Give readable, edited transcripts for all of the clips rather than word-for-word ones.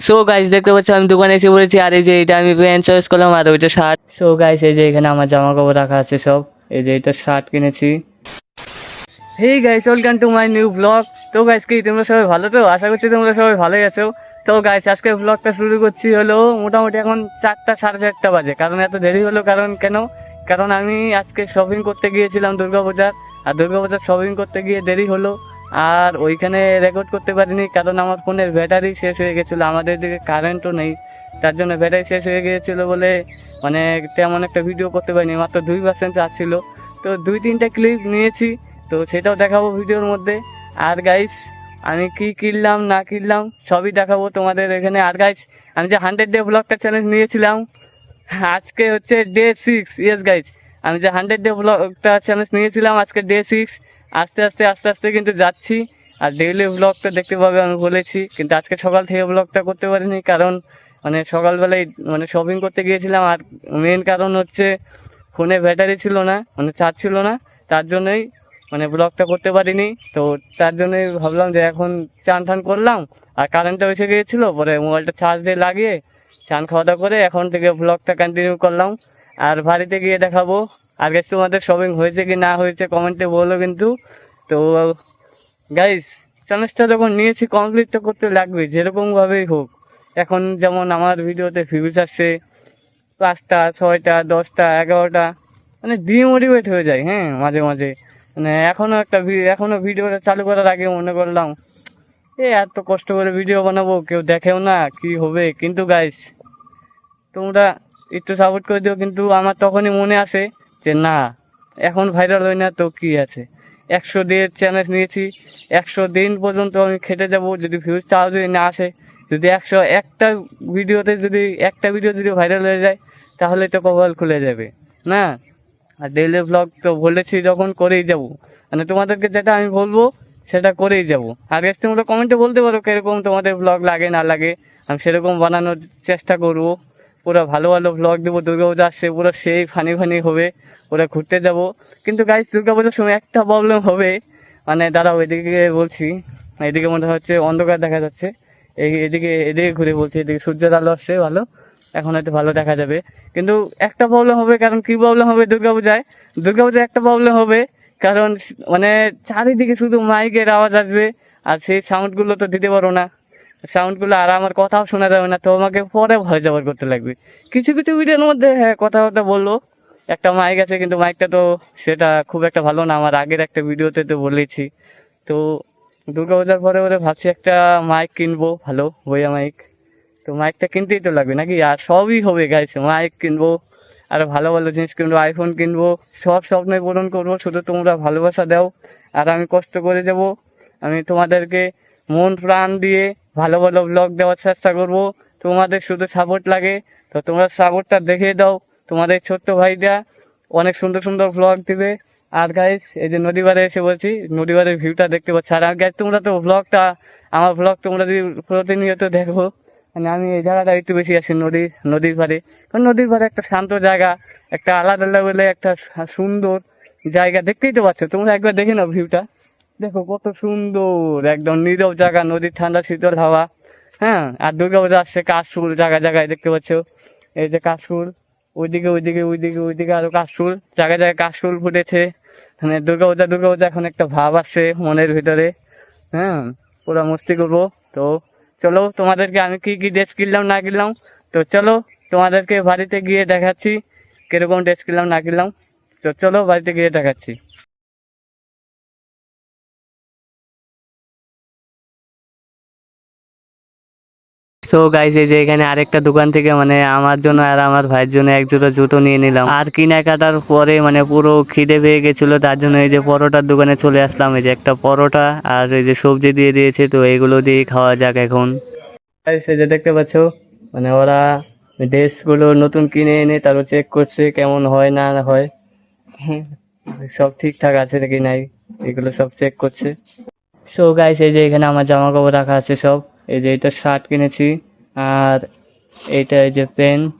So guys দেখতে পাচ্ছ আমি দোকানে এসে পড়েছি, আর এই যে এটা আমি প্যান্ট চয়েস করলাম আর ওইটা শার্ট। সো গাইস এই যে এখানে আমার জামা কাপড় রাখা আছে সব, এই যে এটা শার্ট কিনেছি। Hey guys, welcome to my new blog. তো গাইস কি তোমরা সবাই ভালো? তো আশা করছি তোমরা সবাই ভালোই আছো। তো গাইস আজকে ব্লগটা শুরু করছি হলো মোটামুটি এখন 4টা সাড়ে 4টা বাজে। কারণ এত দেরি হলো কারণ আমি আজকে শপিং করতে গিয়েছিলাম দুর্গাপূজার, আর দুর্গাপূজার শপিং করতে গিয়ে দেরি হলো। আর ওইখানে রেকর্ড করতে পারিনি কারণ আমার ফোনের ব্যাটারি শেষ হয়ে গেছিলো। আমাদের দিকে কারেন্টও নেই, তার জন্য ব্যাটারি শেষ হয়ে গিয়েছিলো বলে মানে তেমন একটা ভিডিও করতে পারিনি। মাত্র 2% আসছিল। তো 2-3টা ক্লিপ নিয়েছি, তো সেটাও দেখাবো ভিডিওর মধ্যে। আর গাইস আমি কি কিনলাম না কিনলাম সবই দেখাবো তোমাদের এখানে। আর গাইস আমি যে 100 ডে ব্লগটা চ্যালেঞ্জ নিয়েছিলাম, আজকে হচ্ছে ডে 6। ইয়েস গাইস, আমি যে 100 ডে ব্লগটা চ্যালেঞ্জ নিয়েছিলাম আজকে ডে 6। আস্তে আস্তে কিন্তু যাচ্ছি। আর ডেইলি ব্লগটা দেখতে পাবে আমি বলেছি, কিন্তু আজকে সকাল থেকে ব্লগটা করতে পারিনি কারণ মানে সকালবেলায় মানে শপিং করতে গিয়েছিলাম। আর মেন কারণ হচ্ছে ফোনে ব্যাটারি ছিল না, মানে চার্জ ছিল না, তার জন্যই মানে ব্লগটা করতে পারিনি। তো তার জন্যই ভাবলাম যে এখন চান টান করলাম আর কারেন্টটা এসে গিয়েছিলো, পরে মোবাইলটা চার্জ দিয়ে লাগিয়ে চান খাওয়া দাওয়া করে এখন থেকে ব্লগটা কন্টিনিউ করলাম। আর বাড়িতে গিয়ে দেখাবো। আর গেছে তোমাদের শপিং হয়েছে কি না হয়েছে কমেন্টে বলো কিন্তু। তো গাইস চ্যালেঞ্জটা যখন নিয়েছি কমপ্লিট তো করতে লাগবে যেরকমভাবেই হোক। এখন যেমন আমার ভিডিওতে ভিউজ আসছে 5টা 6টা 10টা 11টা, মানে ডিমোটিভেট হয়ে যায়। হ্যাঁ মাঝে মাঝে মানে এখনো ভিডিওটা চালু করার আগে মনে করলাম এত কষ্ট করে ভিডিও বানাবো, কেউ দেখেও না কি হবে। কিন্তু গাইস তোমরা একটু সাপোর্ট করে দিও। কিন্তু আমার তখনই মনে আসে যে না, এখন ভাইরাল হয় না তো কি আছে, 100 দিনের চ্যালেঞ্জ নিয়েছি, 100 দিন পর্যন্ত আমি খেটে যাব। যদি ভিউজ তাও যদি না আসে, যদি একটা ভিডিও যদি ভাইরাল হয়ে যায় তাহলে তো কপাল খুলে যাবে না। আর ডেইলি ব্লগ তো বলেছি যখন করেই যাব, মানে তোমাদেরকে যেটা আমি বলবো সেটা করেই যাব। আর গেছ তোমরা কমেন্টে বলতে পারো কিরকম তোমাদের ব্লগ লাগে না লাগে, আমি সেরকম বানানোর চেষ্টা করবো। পুরো ভালো ভালো ব্লগ দেবো। দুর্গাপূজা আসছে, পুরো সেই ফানি হবে, পুরো ঘুরতে যাব। কিন্তু গাইস দুর্গাপূজার সময় একটা প্রবলেম হবে, মানে দাঁড়াও এদিকে বলছি, এদিকে মনে হচ্ছে অন্ধকার দেখা যাচ্ছে, এদিকে ঘুরে বলছি, এদিকে সূর্যের আলো আসছে ভালো, এখন হয়তো ভালো দেখা যাবে। কিন্তু একটা প্রবলেম হবে, কারণ কি প্রবলেম হবে দুর্গাপূজায় একটা প্রবলেম হবে, কারণ মানে চারিদিকে শুধু মাইকের আওয়াজ আসবে আর সেই সাউন্ডগুলো তো দিতে পারো না সাউন্ডগুলো, আর আমার কথাও শোনা যাবে না। তো আমাকে পরে ভয়েস ওভার করতে লাগবে। কিছু কিছু ভিডিওর মধ্যে হ্যাঁ কথাবার্তা বললো, একটা মাইক আছে, কিন্তু মাইকটা তো সেটা খুব একটা ভালো না। আমার আগের একটা ভিডিওতে তো বলেছি। তো দুর্গাপূজার পরে ভাবছি একটা মাইক কিনবো, ভালো বইয়া মাইক। তো মাইকটা কিনতেই তো লাগবে নাকি, আর সবই হবে গাইস, মাইক কিনবো আর ভালো ভালো জিনিস কিনবো, আইফোন কিনবো, সব স্বপ্নই পূরণ করবো। শুধু তোমরা ভালোবাসা দাও আর আমি কষ্ট করে যাব। আমি তোমাদেরকে মন প্রাণ দিয়ে ভালো ভালো ব্লগ দেওয়ার চেষ্টা করবো। তোমাদের শুধু সাপোর্ট লাগে, তো তোমরা সাপোর্টটা দেখিয়ে দাও। তোমাদের ছোট্ট ভাইটা অনেক সুন্দর সুন্দর ব্লগ দিবে। আর গাইস এই যে নদীবারে এসে বলছি, নদীবারের ভিউটা দেখতে পাচ্ছ। আর গাইস তোমরা তো আমার ব্লগ তোমরা যদি প্রতিনিয়ত দেখো, মানে আমি এই জায়গাটা একটু বেশি আছি নদীর পাড়ে। কারণ নদীর পাড়ে একটা শান্ত জায়গা, একটা আলাদা লেভেলে একটা সুন্দর জায়গা। দেখতেই তো পাচ্ছ তোমরা, একবার দেখে নাও ভিউটা, দেখো কত সুন্দর, একদম নীরব জায়গা, নদীর ঠান্ডা শীতল হাওয়া। হ্যাঁ আর দুর্গাপূজা আসছে, কাশফুল জায়গায় জায়গায় দেখতে পাচ্ছ, এই যে কাশফুল, ওইদিকে আরো কাশফুল, জায়গায় জায়গায় কাশফুল ফুটেছে। মানে দুর্গাপূজা এখন একটা ভাব আসছে মনের ভিতরে। হ্যাঁ পুরো মস্তি করবো। তো চলো তোমাদেরকে আমি কি কি ড্রেস কিনলাম না কিনলাম, তো চলো তোমাদেরকে বাড়িতে গিয়ে দেখাচ্ছি কিরকম ড্রেস কিনলাম না কিনলাম। তো চলো বাড়িতে গিয়ে দেখাচ্ছি। সো গাইস এই যে এখানে আরেকটা দোকান থেকে মানে আমার জন্য আর আমার ভাইয়ের জন্য এক জোড়া জুতো নিয়ে নিলাম। আর কেনাকাটার পরে মানে পুরো খিদে পেয়ে গেছিল, তার জন্য এই যে পরোটার দোকানে চলে আসলাম। এই যে একটা পরোটা আর এই যে সবজি দিয়ে দিয়েছে, তো এগুলো দিয়ে খাওয়া যাক এখন। গাইস এই যে দেখতে পাচ্ছ, মানে ওরা ড্রেসগুলো নতুন কিনে এনে তারপর চেক করছে কেমন হয় না হয়, সব ঠিকঠাক আছে নাকি নাই, এগুলো সব চেক করছে। সো গাইস এই যে এখানে আমার জামা কাপড় রাখা আছে সব। এই যে এটা শার্ট কিনেছি, আর এইটা এই যে প্যান্ট,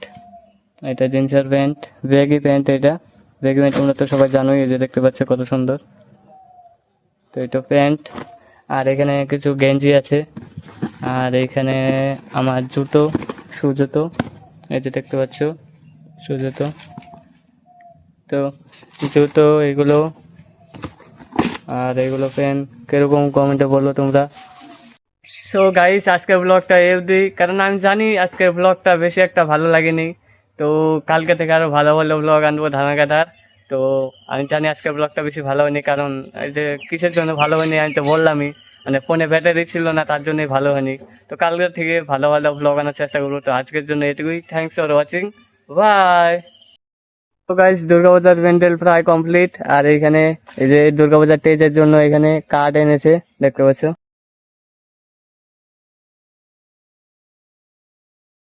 এটা জিন্সের প্যান্ট, ব্যাগি প্যান্ট। এটা ব্যাগি প্যান্ট তোমরা তো সবাই জানোই, এই যে দেখতে পাচ্ছ কত সুন্দর। তো এটা প্যান্ট, আর এখানে কিছু গেঞ্জি আছে, আর এইখানে আমার জুতো, শু জুতো, এই যে দেখতে পাচ্ছ শু জুতো। তো জুতো এগুলো, আর এগুলো পেন কিরকম কমেন্টে বলো তোমরা। সো গাইস আজকের ব্লগটা এই অবধি, কারণ আমি জানি আজকের ব্লগটা বেশি একটা ভালো লাগেনি। তো কালকে থেকে আরো ভালো ভালো ব্লগ আনবো ধামাকাদার। তো আমি জানি আজকের ব্লগটা বেশি ভালো হয়নি, কারণ এই যে কিসের জন্য ভালো হয়নি আমি তো বললামই, মানে ফোনে ব্যাটারি ছিল না তার জন্যই ভালো হয়নি। তো কালকে থেকে ভালো ভালো ব্লগ আনার চেষ্টা করবো। তো আজকের জন্য এটুকুই, থ্যাংকস ফর ওয়াচিং, বাই। তো গাইস দুর্গাপূজার প্যান্ডেল প্রায় কমপ্লিট, আর এইখানে এই যে দুর্গাপূজার স্টেজের জন্য এখানে কার্ড এনেছে দেখতে পাচ্ছ।